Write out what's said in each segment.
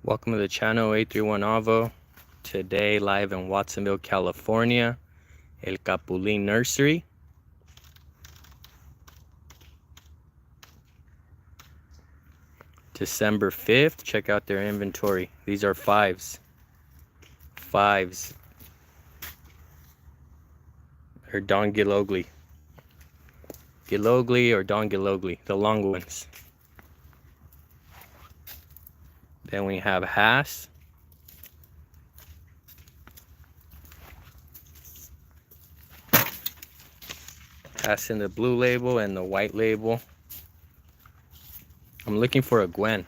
Welcome to the channel, A31 Avo. Today live in Watsonville, California, El Capulin Nursery. December 5th, check out their inventory. These are fives. Or Don Gilogli. Gilogli or Don Gilogli, the long ones. Then we have Hass. Hass in the blue label and the white label. I'm looking for a Gwen.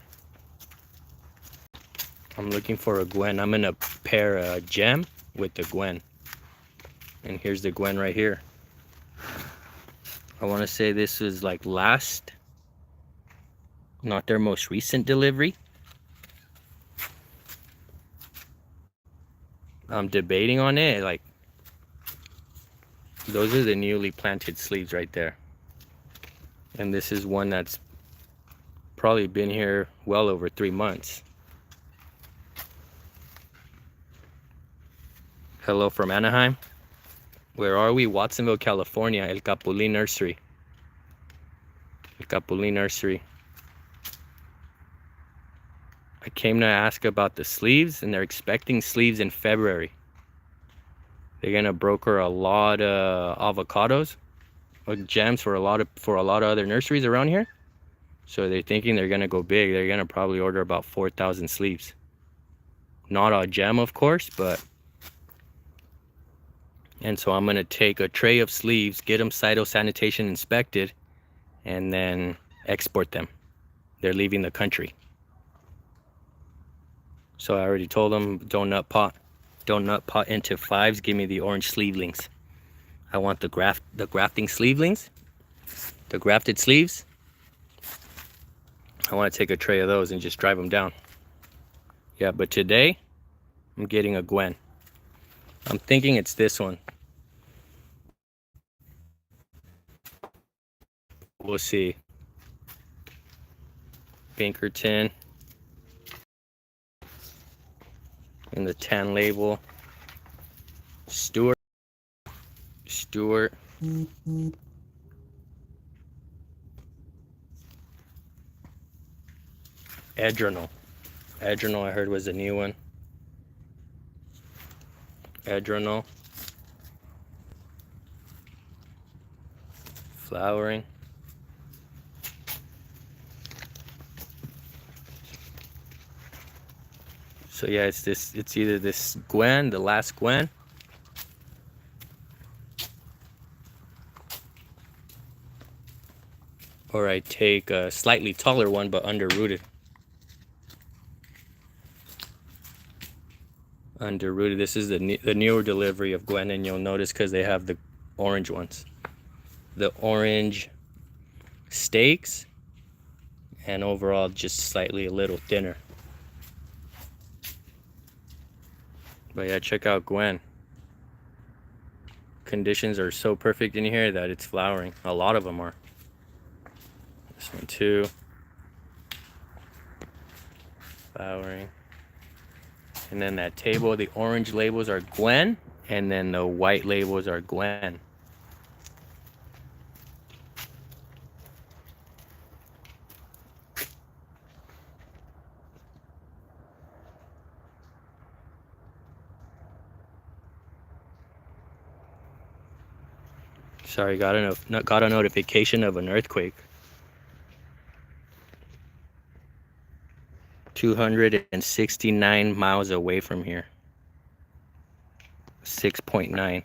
I'm gonna pair a gem with the Gwen. And here's the Gwen right here. I want to say this was like not their most recent delivery. I'm debating on it. Like, those are the newly planted sleeves right there. And this is one that's probably been here well over 3 months. Hello from Anaheim. Where are we? Watsonville, California, El Capulin Nursery. El Capulin Nursery. I came to ask about the sleeves, and they're expecting sleeves in February. They're gonna broker a lot of avocados or gems for a lot of other nurseries around here. So they're thinking they're gonna go big. They're gonna probably order about 4,000 sleeves. Not a gem, of course, but. And so I'm gonna take a tray of sleeves, get them cytosanitation inspected, and then export them. They're leaving the country. So I already told them, don't nut pot into fives. Give me the orange sleevelings. I want the grafting sleevelings, the grafted sleeves. I want to take a tray of those and just drive them down. Yeah, but today I'm getting a Gwen. I'm thinking it's this one. We'll see. Pinkerton in the tan label. Stewart. Adrenal. I heard was a new one. Adrenal. Flowering. So yeah, it's either this Gwen, the last Gwen, or I take a slightly taller one but underrooted. This is the newer delivery of Gwen, and you'll notice because they have the orange ones, the orange stakes, and overall just slightly a little thinner. But yeah, check out Gwen. Conditions are so perfect in here that it's flowering. A lot of them are. This one too. Flowering. And then that table, the orange labels are Gwen, and then the white labels are Gwen. Sorry, got a notification of an earthquake. 269 miles away from here. 6.9.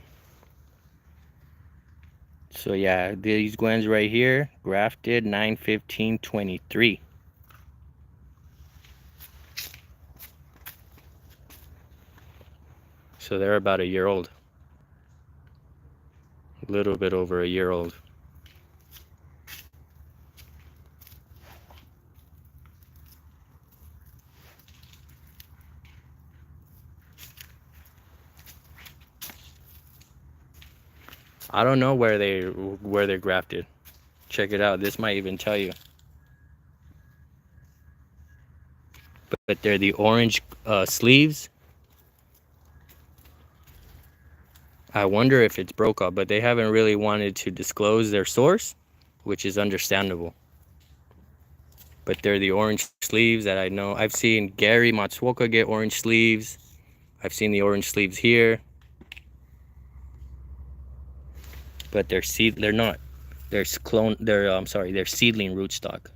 So yeah, these Gwens right here, grafted 9/15/23. So they're about a year old. A little bit over a year old. I don't know where they're grafted. Check it out. This might even tell you. but they're the orange sleeves. I wonder if it's Brokaw, but they haven't really wanted to disclose their source, which is understandable. But they're the orange sleeves that I know. I've seen Gary Matsuoka get orange sleeves. I've seen the orange sleeves here. But they're not. They're seedling rootstock.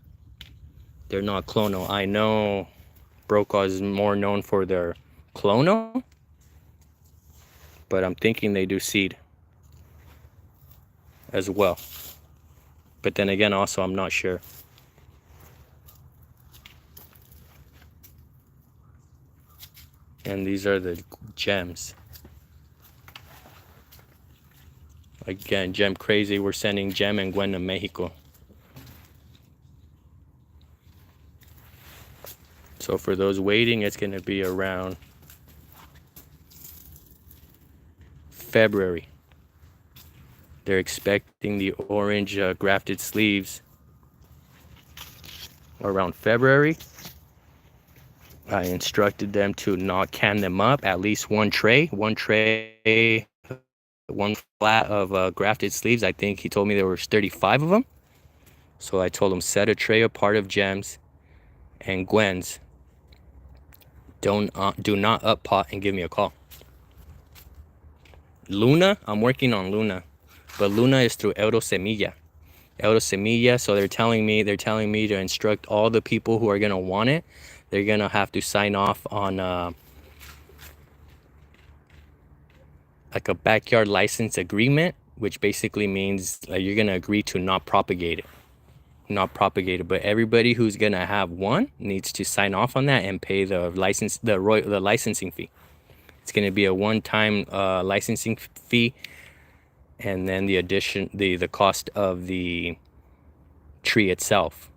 They're not clonal. I know Brokaw is more known for their clonal, but I'm thinking they do seed as well. But then again, also, I'm not sure. And these are the gems. Again, Gem Crazy, we're sending Gem and Gwen to Mexico. So for those waiting, it's going to be around February. They're expecting the orange grafted sleeves around February. I instructed them to not can them up, at least one tray, one flat of grafted sleeves. I think he told me there were 35 of them. So I told him set a tray apart of Gems and Gwen's. Do not up pot and give me a call. Luna, I'm working on Luna, but Luna is through Eurosemilla. Eurosemilla, so they're telling me to instruct all the people who are gonna want it. They're gonna have to sign off on like a backyard license agreement, which basically means like you're gonna agree to not propagate it. But everybody who's gonna have one needs to sign off on that and pay the licensing fee. It's gonna be a one-time licensing fee, and then the cost of the tree itself.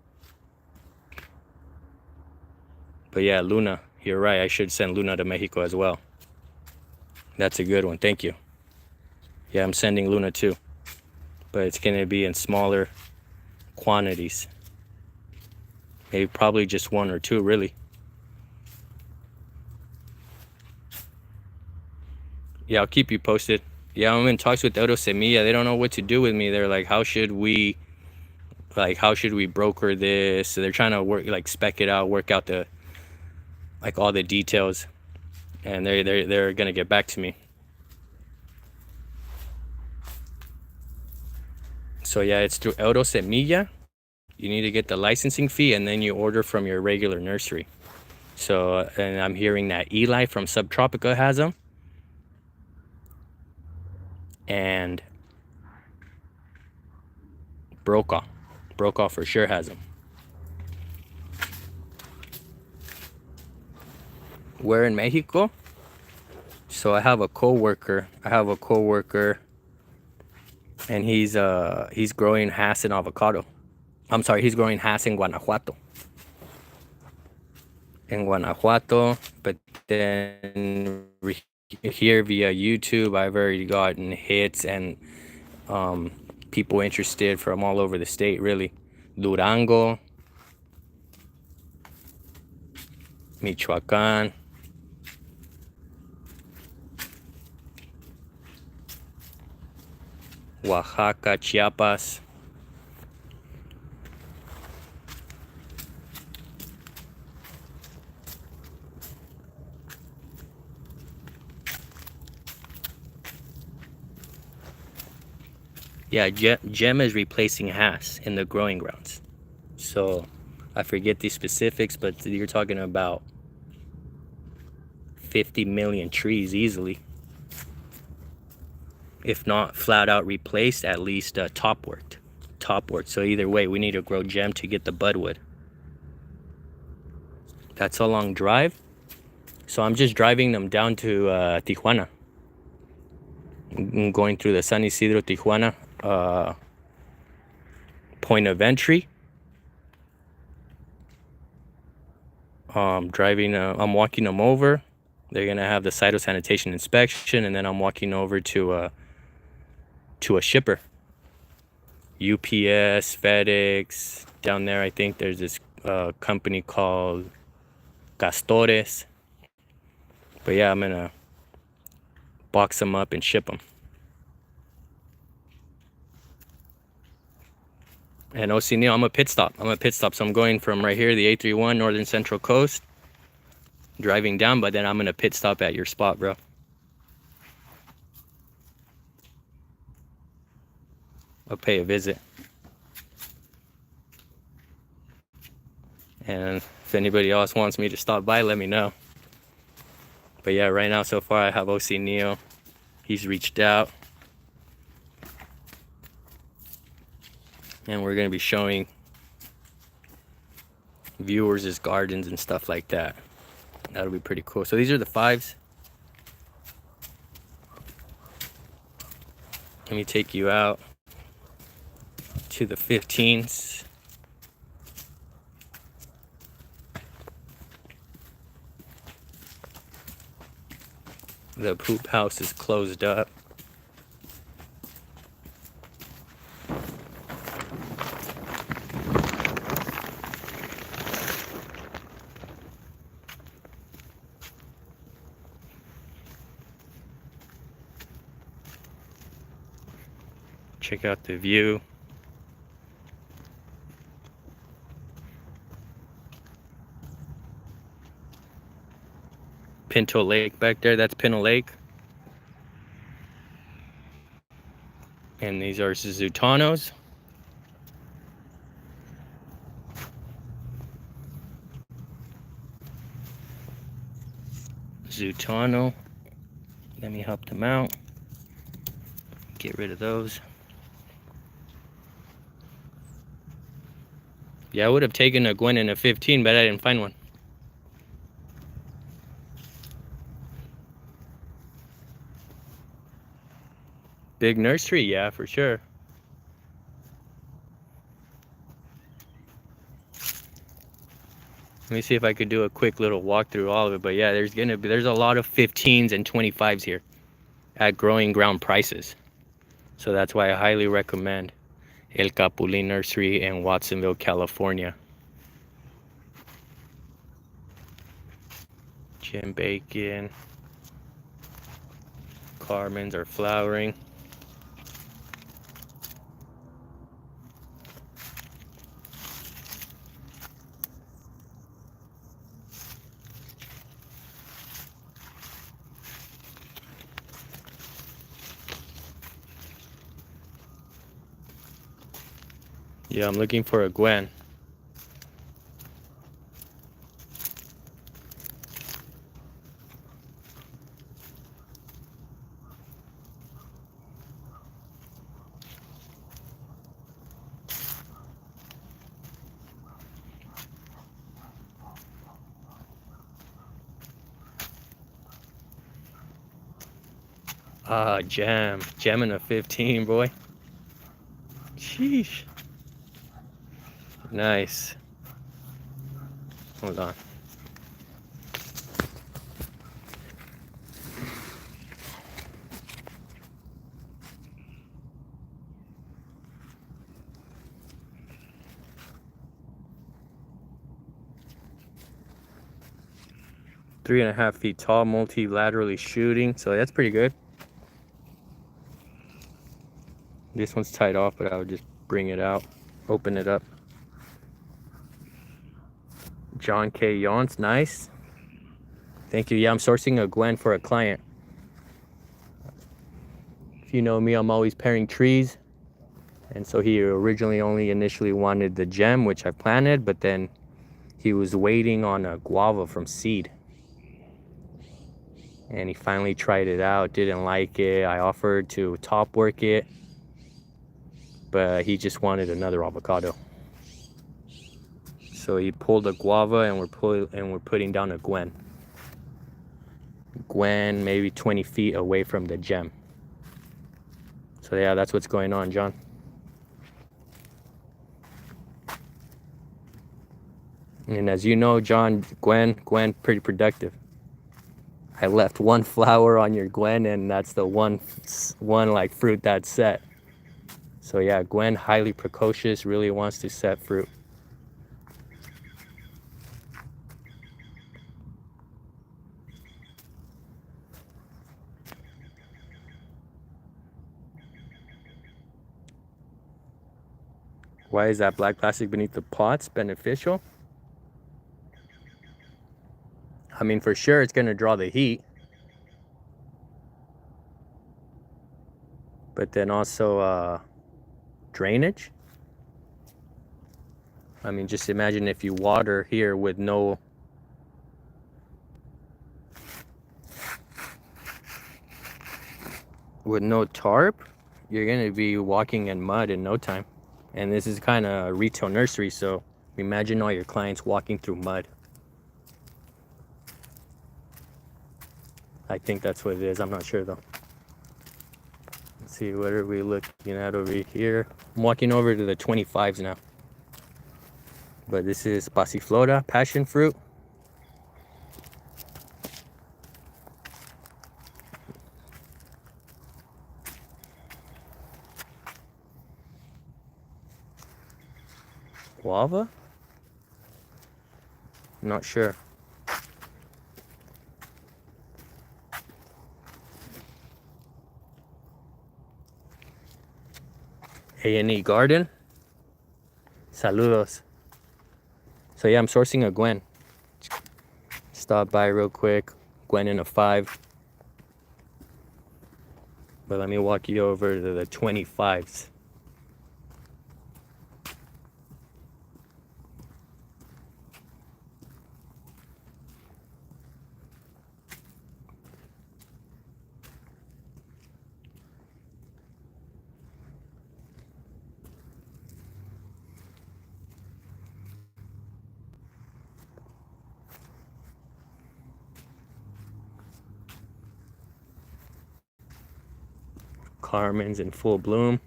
But yeah, Luna, you're right. I should send Luna to Mexico as well. That's a good one. Thank you. Yeah, I'm sending Luna too, but it's gonna be in smaller quantities. Maybe probably just one or two, really. Yeah, I'll keep you posted. Yeah, I'm in talks with Eurosemilla. They don't know what to do with me. They're like, how should we broker this? So they're trying to spec it out, work out all the details, and they're gonna get back to me. So yeah, it's through Eurosemilla. You need to get the licensing fee, and then you order from your regular nursery. So, and I'm hearing that Eli from Subtropica has them, and Brokaw for sure has them. Where in Mexico? So I have a coworker, and he's growing Hass and avocado. I'm sorry, he's growing Hass in Guanajuato. But then here via YouTube, I've already gotten hits and people interested from all over the state, really. Durango, Michoacán, Oaxaca, Chiapas. Yeah, Gem is replacing Hass in the growing grounds. So I forget the specifics, but you're talking about 50 million trees easily. If not flat out replaced, at least top worked. So either way, we need to grow Gem to get the budwood. That's a long drive. So I'm just driving them down to Tijuana. I'm going through the San Isidro, Tijuana point of entry. I'm walking them over. They're gonna have the cytosanitation inspection, and then I'm walking over to a shipper. UPS, FedEx. Down there, I think there's this company called castores. But yeah, I'm gonna box them up and ship them. And Oceanil, I'm a pit stop. So I'm going from right here, the 831 Northern Central Coast, driving down, but then I'm gonna pit stop at your spot, bro. I'll pay a visit. And if anybody else wants me to stop by, let me know. But yeah, right now so far I have Oceanil. He's reached out. And we're gonna be showing viewers his gardens and stuff like that. That'll be pretty cool. So these are the 5s. Let me take you out to the 15s. The poop house is closed up. Check out the view. Pinto Lake back there, that's Pinto Lake. And these are Zutanos. Zutano. Let me help them out. Get rid of those. Yeah, I would have taken a Gwen in a 15, but I didn't find one. Big nursery, yeah, for sure. Let me see if I could do a quick little walk through all of it. But yeah, there's a lot of 15s and 25s here at growing ground prices. So that's why I highly recommend El Capulin Nursery in Watsonville, California. Jim Bacon. Carmens are flowering. Yeah, I'm looking for a Gwen. Ah, Jam in a 15, boy. Sheesh. Nice. Hold on. Three and a half feet tall, multilaterally shooting, so that's pretty good. This one's tied off, but I'll just bring it out, open it up. John K. Yawns, nice. Thank you. Yeah, I'm sourcing a Gwen for a client. If you know me, I'm always pairing trees. And so he originally initially wanted the gem, which I planted, but then he was waiting on a guava from seed. And he finally tried it out, didn't like it. I offered to top work it, but he just wanted another avocado. So he pulled a guava, and we're putting down a Gwen. Gwen, maybe 20 feet away from the gem. So yeah, that's what's going on, John. And as you know, John, Gwen, pretty productive. I left one flower on your Gwen, and that's the one like fruit that's set. So yeah, Gwen, highly precocious, really wants to set fruit. Why is that black plastic beneath the pots beneficial? I mean, for sure it's gonna draw the heat, but then also drainage. I mean, just imagine if you water here with no tarp, you're gonna be walking in mud in no time. And this is kind of a retail nursery, so imagine all your clients walking through mud. I think that's what it is. I'm not sure though. Let's see, what are we looking at over here? I'm walking over to the 25s now. But this is Passiflora, passion fruit. Guava? Not sure. A&E Garden. Saludos. So yeah, I'm sourcing a Gwen. Stop by real quick. Gwen in a 5. But let me walk you over to the 25s. Carmen's in full bloom.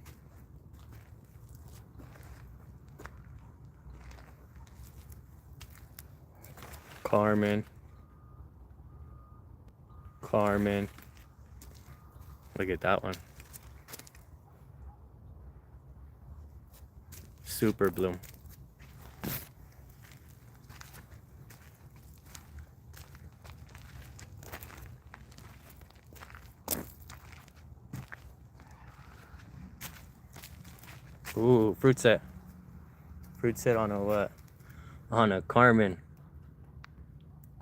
Carmen. Look at that one. Super bloom. Ooh, fruit set. Fruit set on a what? On a Carmen.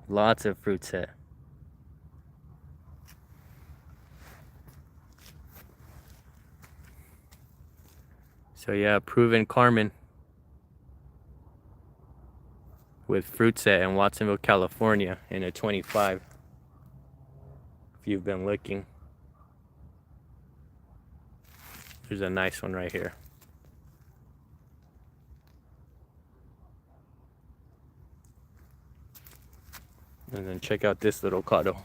Lots of fruit set. So yeah, proven Carmen with fruit set in Watsonville, California in a 25. If you've been looking. There's a nice one right here. And then check out this little cotto.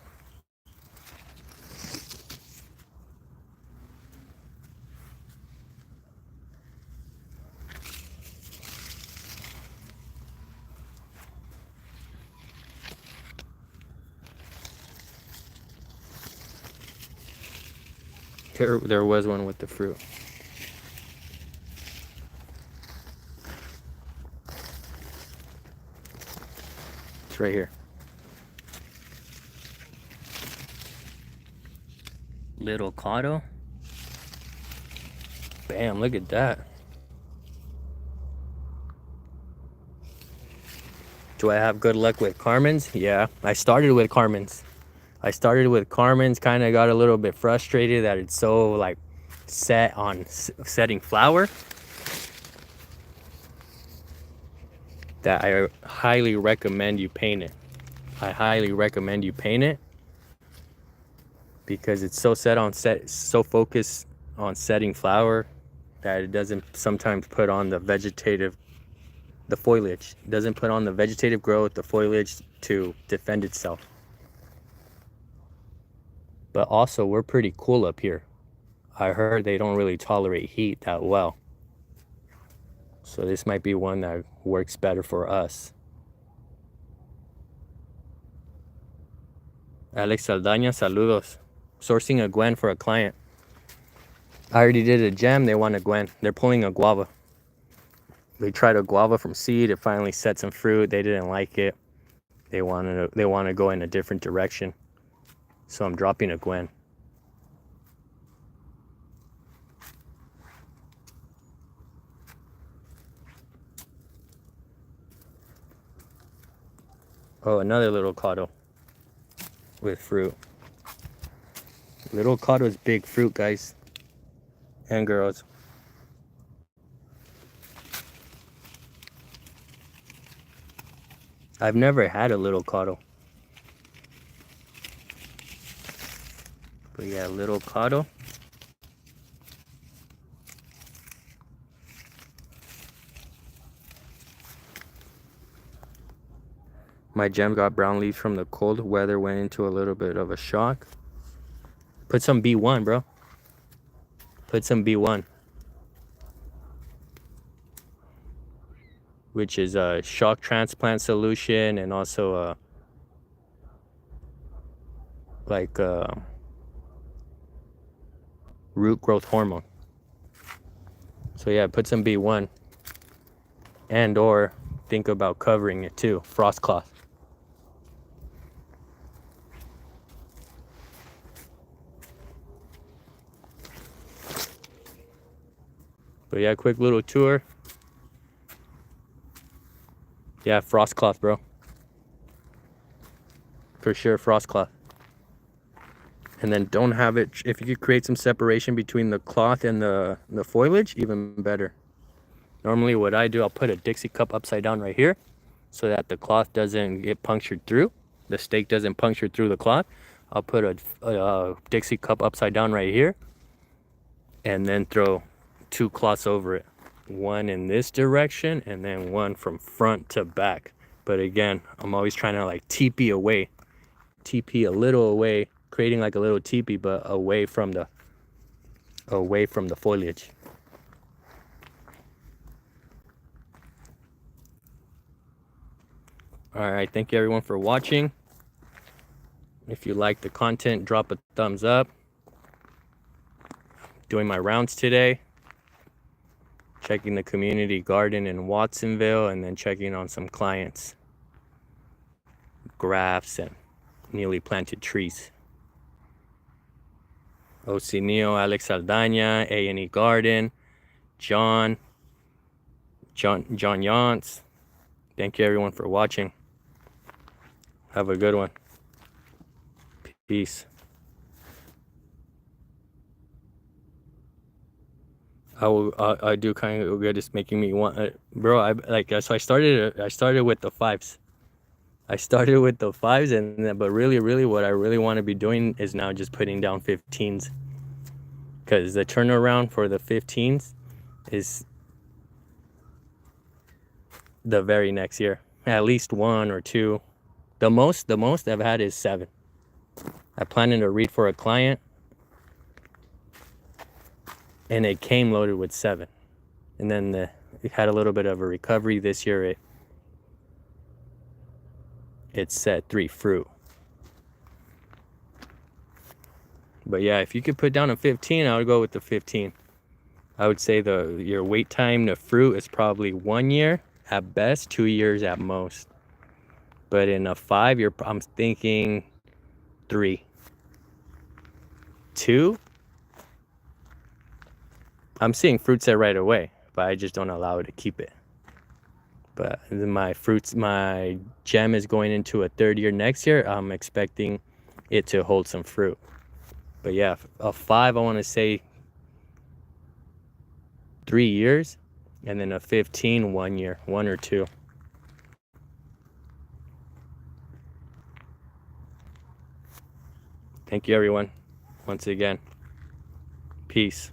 There was one with the fruit. It's right here. Little cotto. Bam, look at that. Do I have good luck with Carmen's? Yeah, I started with Carmen's. Kind of got a little bit frustrated that it's so like set on setting flower, that I highly recommend you paint it. Because it's so so focused on setting flower that it doesn't sometimes put on the foliage. It doesn't put on the vegetative growth, the foliage to defend itself. But also, we're pretty cool up here. I heard they don't really tolerate heat that well. So this might be one that works better for us. Alex Saldaña, saludos. Sourcing a Gwen for a client. I already did a gem, they want a Gwen. They're pulling a guava. They tried a guava from seed, it finally set some fruit, they didn't like it. They want to go in a different direction. So I'm dropping a Gwen. Oh, another little caudo with fruit. Little caudo is big fruit, guys and girls. I've never had a little caudo. But yeah, little caudo. My gem got brown leaves from the cold weather, went into a little bit of a shock. Put some B1, bro. Put some B1. Which is a shock transplant solution and also like root growth hormone. So yeah, put some B1 and or think about covering it too, frost cloth. But yeah, quick little tour. Yeah, frost cloth, bro. For sure, frost cloth. And then don't have it, if you could create some separation between the cloth and the foliage, even better. Normally what I do, I'll put a Dixie cup upside down right here so that the cloth doesn't get punctured through. The stake doesn't puncture through the cloth. I'll put a Dixie cup upside down right here and then throw 2 cloths over it. One in this direction and then one from front to back. But again, I'm always trying to like teepee away. Teepee a little away, creating like a little teepee, but away from the foliage. All right, thank you everyone for watching. If you like the content, drop a thumbs up. Doing my rounds today, checking the community garden in Watsonville, and then checking on some clients, grafts and newly planted trees. Ocinio, Alex Aldana, A&E Garden, John Yance. Thank you everyone for watching. Have a good one. Peace. I do kind of good. It's making me want, bro. So I started with the 5s. I started with the 5s, and then, but really what I really want to be doing is now just putting down 15s, because the turnaround for the 15s is the very next year, at least 1 or 2. The most I've had is 7. I planned to read for a client, and it came loaded with 7, and then it had a little bit of a recovery. This year it said 3 fruit. But yeah, if you could put down a 15, I would go with the 15. I would say your wait time to fruit is probably 1 year at best, 2 years at most. But in a 5, I'm thinking 3. 2, I'm seeing fruit set right away, but I just don't allow it to keep it. But my gem is going into a 3rd year next year. I'm expecting it to hold some fruit. But yeah, a 5, I want to say 3 years, and then a 15, 1 year, 1 or 2. Thank you everyone once again. Peace.